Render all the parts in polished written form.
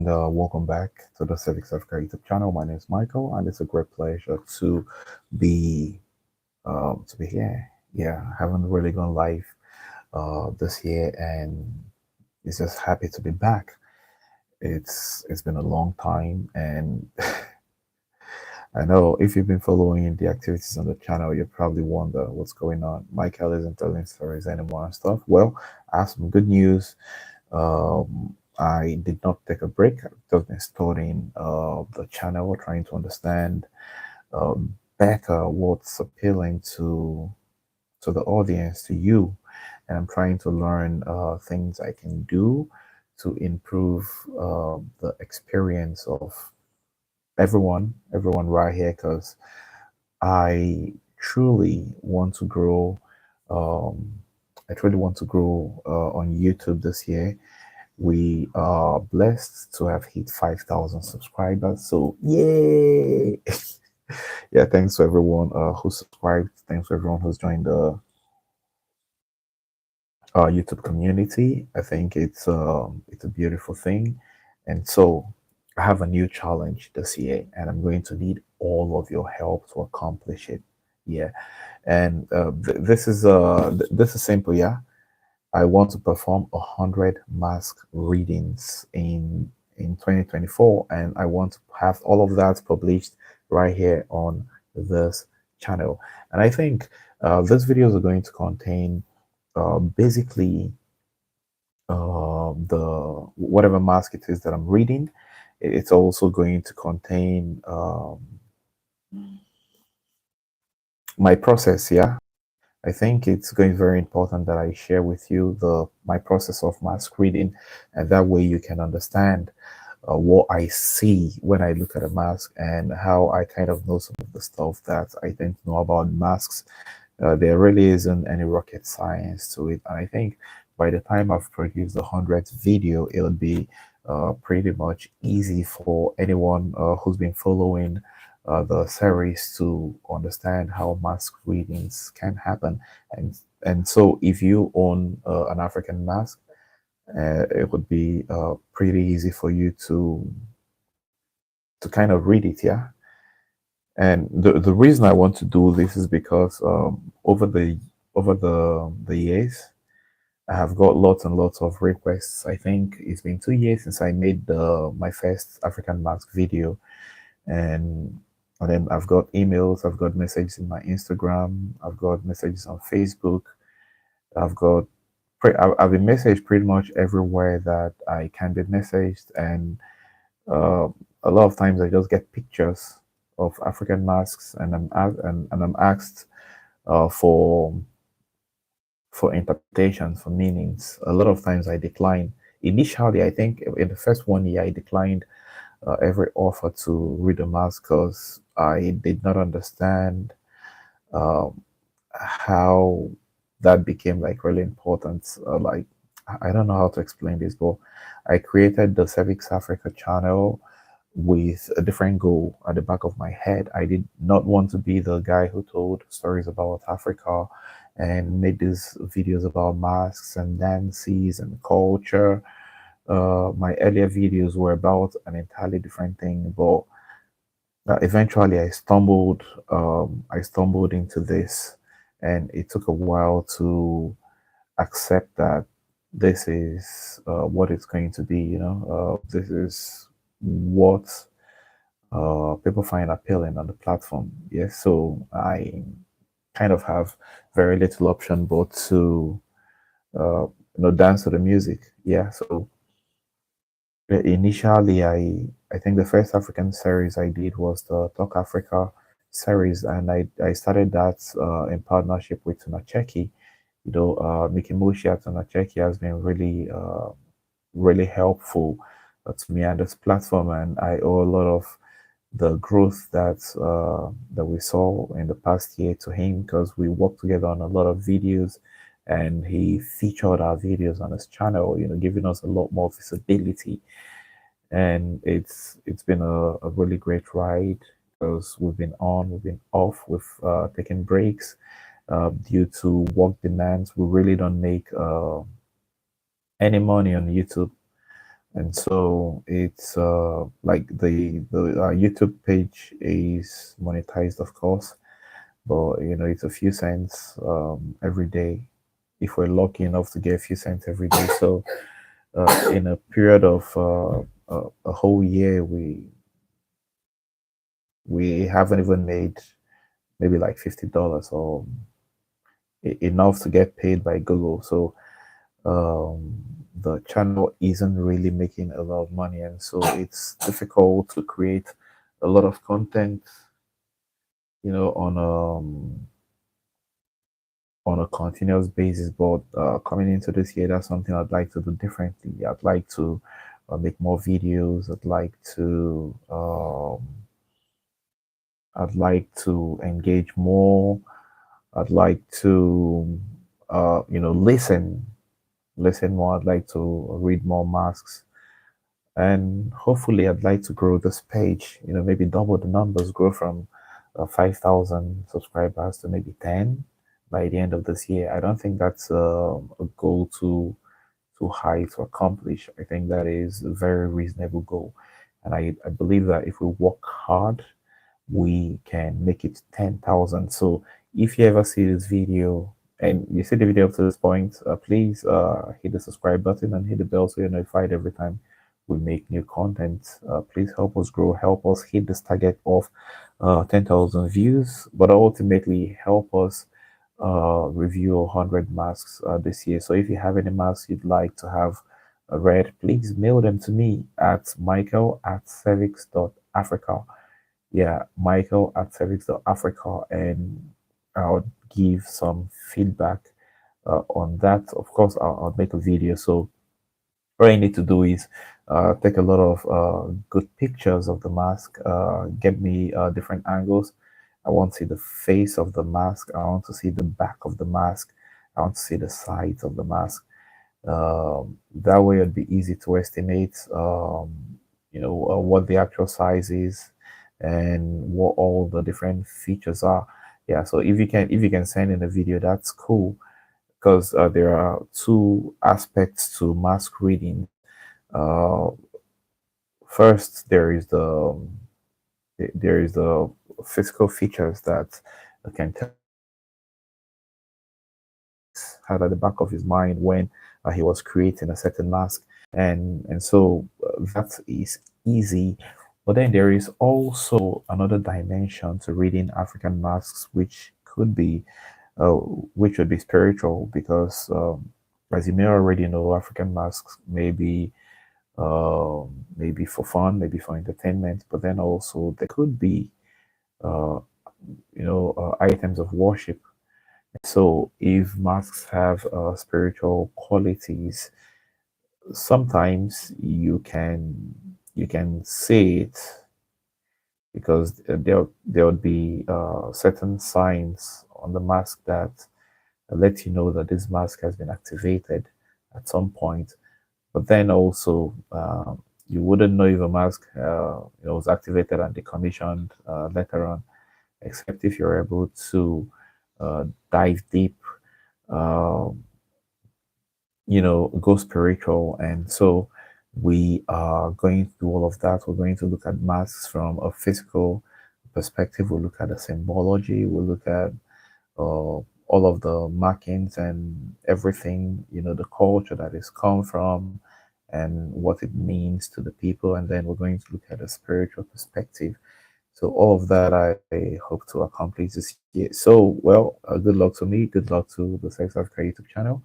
Welcome back to the Civics Africa YouTube channel. My name is Michael, and it's a great pleasure be to be here. Yeah, I haven't really gone live this year, and it's just happy to be back. It's been a long time, and I know if you've been following the activities on the channel, you probably wonder what's going on. Michael isn't telling stories anymore and stuff. Well, I have some good news. I did not take a break. I've just been studying the channel, trying to understand better what's appealing to the audience, to you, and I'm trying to learn things I can do to improve the experience of everyone right here, because I truly want to grow. Um, I truly want to grow on YouTube this year. We are blessed to have hit 5,000 subscribers. So, yay! Yeah, thanks to everyone who subscribed. Thanks to everyone who's joined the YouTube community. I think it's a beautiful thing. And so, I have a new challenge this year, and I'm going to need all of your help to accomplish it. Yeah, and this is simple. Yeah, I want to perform 100 mask readings in 2024, and I want to have all of that published right here on this channel. And I think these videos are going to contain basically the whatever mask it is that I'm reading. It's also going to contain my process. Yeah, I think it's going very important that I share with you the my process of mask reading, and that way you can understand what I see when I look at a mask and how I kind of know some of the stuff that I tend to know about masks. There really isn't any rocket science to it, and I think by the time I've produced the 100th video, it'll be pretty much easy for anyone who's been following the series to understand how mask readings can happen. And so if you own an African mask, it would be pretty easy for you to kind of read it. Yeah. And the reason I want to do this is because over the years, I have got lots and lots of requests. I think it's been 2 years since I made my first African mask video, and then I've got emails, I've got messages in my Instagram, I've got messages on Facebook, I've got I've been messaged pretty much everywhere that I can be messaged, and uh, a lot of times I just get pictures of African masks, and and I'm asked uh, for for interpretations, for meanings. A lot of times I decline. Initially, I think in the first 1 year, I declined every offer to read a mask because I did not understand um, how that became like really important. Like, I don't know how to explain this, but I created the Civics Africa channel with a different goal at the back of my head. I did not want to be the guy who told stories about Africa and made these videos about masks and dances and culture. My earlier videos were about an entirely different thing, but eventually I stumbled into this, and it took a while to accept that this is what it's going to be. This is what people find appealing on the platform. Yes, so I kind of have very little option but to dance to the music. Yeah, so initially, I think the first African series I did was the Talk Africa series, and I started that in partnership with Tunacheki. Miki Mushi Tunacheki has been really helpful to me and this platform, and I owe a lot of the growth that we saw in the past year to him, because we worked together on a lot of videos, and he featured our videos on his channel, giving us a lot more visibility. And it's been a really great ride, because we've been on, we've been off, we've taken breaks due to work demands. We really don't make any money on YouTube. And so it's like the YouTube page is monetized, of course, but it's a few cents every day if we're lucky enough to get a few cents every day. So in a period of a whole year, we haven't even made maybe like $50 or enough to get paid by Google. So the channel isn't really making a lot of money, and so it's difficult to create a lot of content, on a continuous basis. But coming into this year, that's something I'd like to do differently. I'd like to make more videos. I'd like to engage more. I'd like to listen more. I'd like to read more masks, and hopefully I'd like to grow this page, maybe double the numbers, grow from 5,000 subscribers to maybe 10 by the end of this year. I don't think that's a goal too high to accomplish. I think that is a very reasonable goal, and I believe that if we work hard, we can make it 10,000. So if you ever see this video and you see the video up to this point, please hit the subscribe button and hit the bell so you're notified every time we make new content. Please help us grow, help us hit this target of 10,000 views, but ultimately help us review 100 masks this year. So if you have any masks you'd like to have read, please mail them to me at michael@cervix.africa. Yeah, michael@cervix.africa, and I'll give some feedback on that. Of course, I'll make a video. So all you need to do is take a lot of good pictures of the mask, get me different angles. I want to see the face of the mask. I want to see the back of the mask. I want to see the sides of the mask. That way it'd be easy to estimate, what the actual size is and what all the different features are. Yeah, so if you can send in a video, that's cool, because there are two aspects to mask readings. Uh, First, there is the physical features that can tell had at the back of his mind when he was creating a certain mask, and so that is easy. But then there is also another dimension to reading African masks, uh, which would be spiritual, because as you may already know, African masks maybe for fun, maybe for entertainment, but then also there could be uh, items of worship. So if masks have spiritual qualities, sometimes you can say it, because there would be certain signs on the mask that let you know that this mask has been activated at some point. But then also, you wouldn't know if a mask was activated and decommissioned later on, except if you're able to dive deep, uh, go spiritual. And so we are going to do all of that. We're going to look at masks from a physical perspective. We'll look at the symbology. We'll look at all of the markings and everything, the culture that it's come from and what it means to the people. And then we're going to look at a spiritual perspective. So all of that I hope to accomplish this year. So, well, good luck to me. Good luck to the Sex Africa YouTube channel.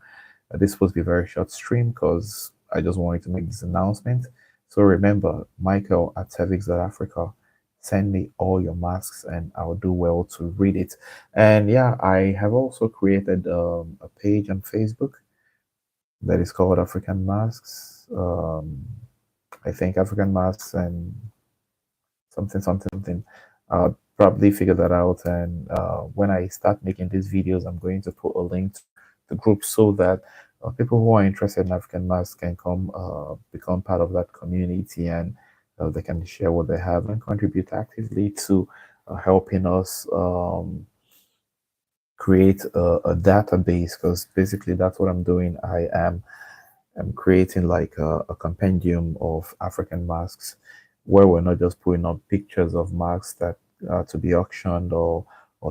This supposed to be a very short stream because I just wanted to make this announcement. So remember, Michael@cervix.africa. Send me all your masks and I'll do well to read it. And yeah, I have also created a page on Facebook that is called African Masks. I think African Masks and something, something, something. I'll probably figure that out. And when I start making these videos, I'm going to put a link to the group so that people who are interested in African masks can come become part of that community, and they can share what they have and contribute actively to helping us create a database, because basically that's what I'm doing. I am I'm creating like a compendium of African masks where we're not just putting up pictures of masks that to be auctioned or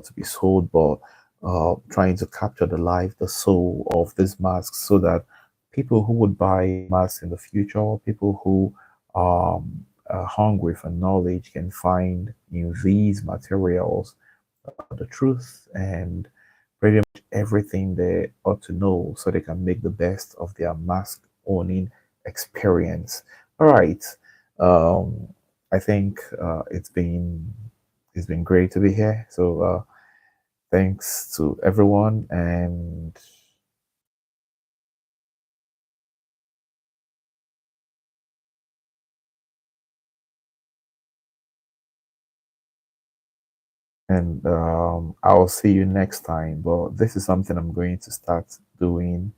to be sold, but trying to capture the life, the soul of these masks so that people who would buy masks in the future, people who are hungry for knowledge can find in these materials the truth and pretty much everything they ought to know so they can make the best of their mask owning experience. All right. Um, I think it's been great to be here. So thanks to everyone and I'll see you next time. But this is something I'm going to start doing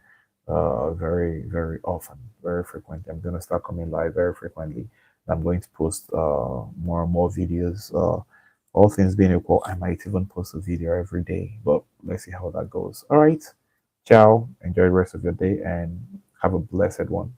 very, very often, very frequently. I'm going to start coming live very frequently. I'm going to post more and more videos. All things being equal, I might even post a video every day, but let's see how that goes. All right. Ciao. Enjoy the rest of your day and have a blessed one.